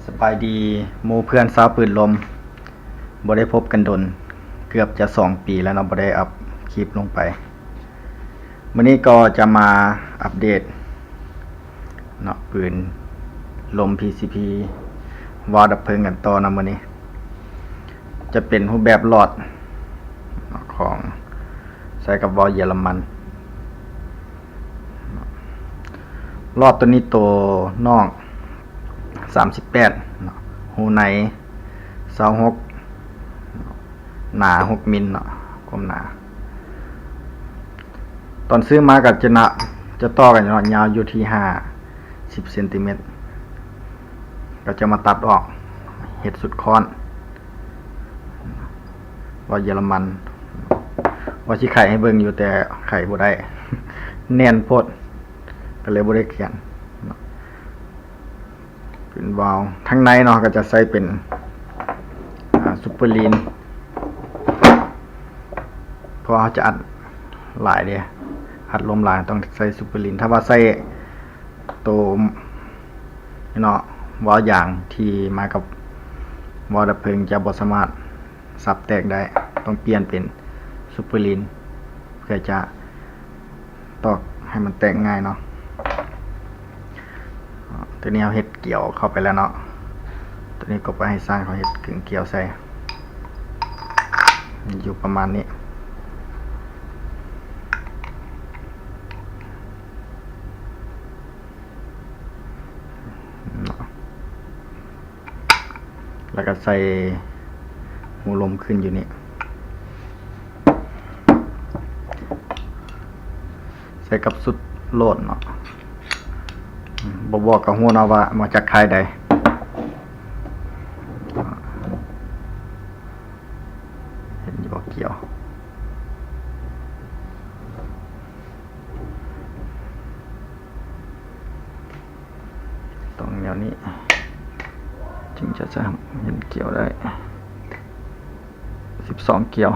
สบายดีหมู่เพื่อนสาวปืนลมบ่ได้พบกันดนเกือบจะ2 ปีแล้วเนาะบ่ได้อัพคลิปลงไปมื้อนี้ก็จะมาอัปเดตเนาะปืนลม PCP วาล์วดับเพลิงกันต่อนะมื้อนี้จะเป็นรูปแบบหลอดของใช้กับวาล์วเยอรมันหลอดตัวนี้ตัวนอก38เนาะหูใน26หนา6มิลเนาะความหนาตอนซื้อมากับจะต่อกันเนาะยาวอยู่ที่50 เซนติเมตรก็จะมาตัดออกเฮ็ดสุดค้อนว่าเยอรมันว่าสิไข่ให้เบิ่งอยู่แต่ไข่บ่ได้ แน่นโพดก็เลยบ่ได้เขียนเป็นวาล์วทั้งในเนาะก็จะใส่เป็นซุปเปอร์ลีนเพราะเขาจะอัดหลายเด้อัดลมหลายต้องใส่ซุปเปอร์ลีนถ้าว่าใส่ตัวเนาะวาล์วอย่างที่มากับวาล์วดับเพลิงจะบ่สามารถสับแตกได้ต้องเปลี่ยนเป็นซุปเปอร์ลีนเพื่อจะตอกให้มันแตกง่ายเนาะตัวนี้เอาเฮ็ดเกี่ยวเข้าไปแล้วเนาะตัวนี้ก็ไปให้สร้างเขาเฮ็ดกึ่งเกี่ยวใส่อยู่ประมาณนี้แล้วก็ใส่หูลมขึ้นอยู่นี่ใส่กับสุดโลดเนาะบอกกับหัวเนาะว่ามาจากค่ายใดเห็นอยู่บ่เกี่ยวตรงแนวนี้จึงจะเห็นเกี่ยวได้12 เกี่ยว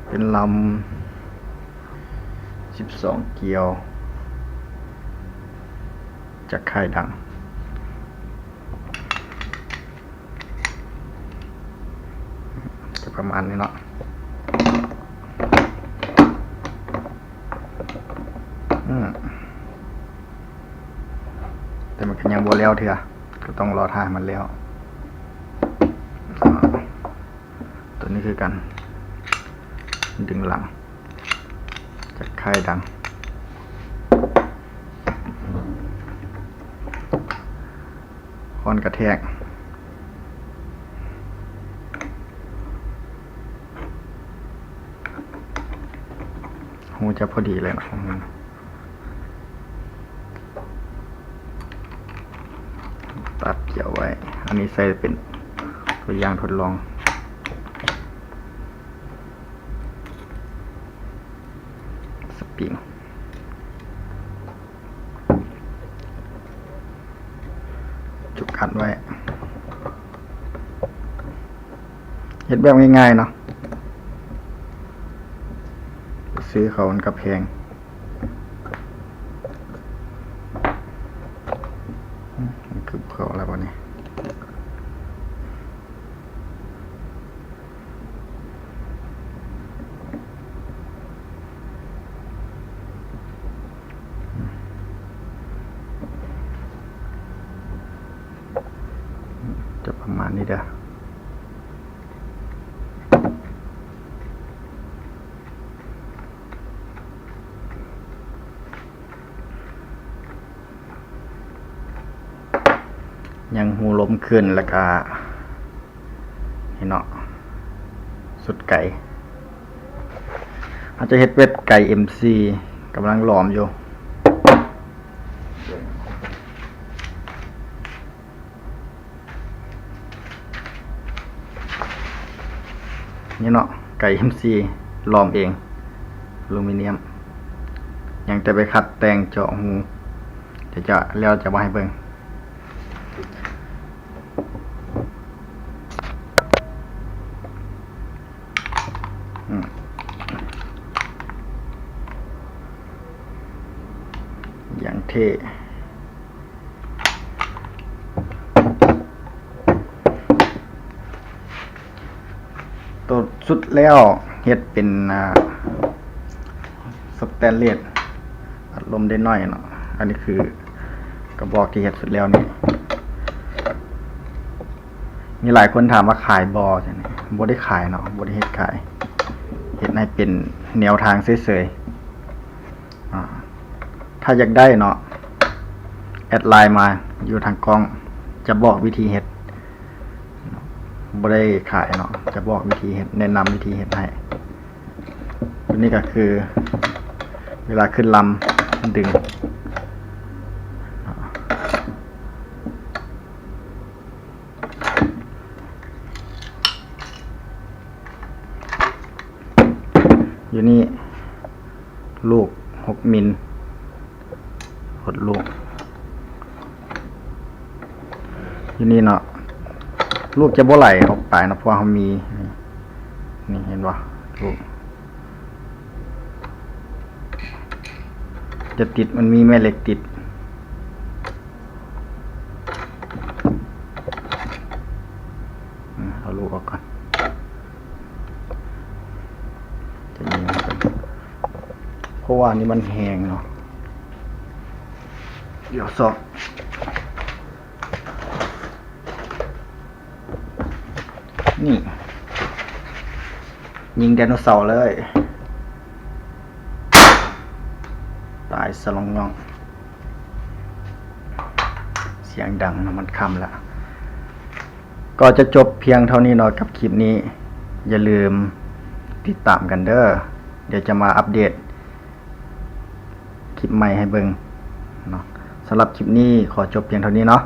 เป็นลำ12 เกี่ยวจากค่ายดังจะประมาณนี้เนาะแต่มันก็ยังบ่แล้วเถอะก็ต้องรอท่ามันแล้วตัวนี้คือกันดึงหลังจากค่ายดังค้อนกระแทกหูจะพอดีเลยนะตัดเกี่ยวไว้อันนี้ใส่เป็นตัวอย่างทดลองสปริงจุกอัดไว้เฮ็ดแบบง่ายๆเนาะซื้อเขามันก็แพงมันคือเขาอะไรวะเนี่ยจะประมาณนี้เด้อยังหูลมขึ้นแล้วก็เนาะสุดไก่อาจจะเฮ็ดเวทไก่ MC กำลังหลอมอยู่นี่เนาะไก่ MC หลอมเองอลูมิเนียมยังจะไปขัดแต่งเจาะหูจะแล้วจะมาให้เบิ่ง น ตัวสุดแล้วเฮ็ดเป็นสแตนเลสอัดลมได้น้อยเนาะอันนี้คือกระบอกที่เฮ็ดสุดแล้วนี่มีหลายคนถามว่าขายบ่ใช่ไหมบ่ได้ขายเนาะบ่ได้เฮ็ดขายเฮ็ดให้เป็นแนวทางเฉยๆถ้าอยากได้เนาะแอดไลน์มาอยู่ทางกล้องจะบอกวิธีเฮ็ดบ่ได้ขายเนาะจะบอกวิธีเฮ็ดแนะนำวิธีเฮ็ดให้ตัวนี้ก็คือเวลาขึ้นลำดึงอยู่นี่ลูก6 มิลหดลูกอยู่นี่เนาะลูกจะบ่ไหลออกไปนะเพราะเขามีนี่เห็นป่ะลูกจะติดมันมีแม่เหล็กติดเอาลูกออกก่อนจะยิงมันเพราะว่านี่มันแห้งเนาะเดี๋ยวสอบนี่ยิงไดโนเสาร์เลยตายสลองงองเสียงดังนะมันค่ำละก็จะจบเพียงเท่านี้เนาะกับคลิปนี้ อย่าลืมติดตามกันเด้อเดี๋ยวจะมาอัปเดตคลิปใหม่ให้เบิ่งเนาะสำหรับคลิปนี้ขอจบเพียงเท่านี้เนาะ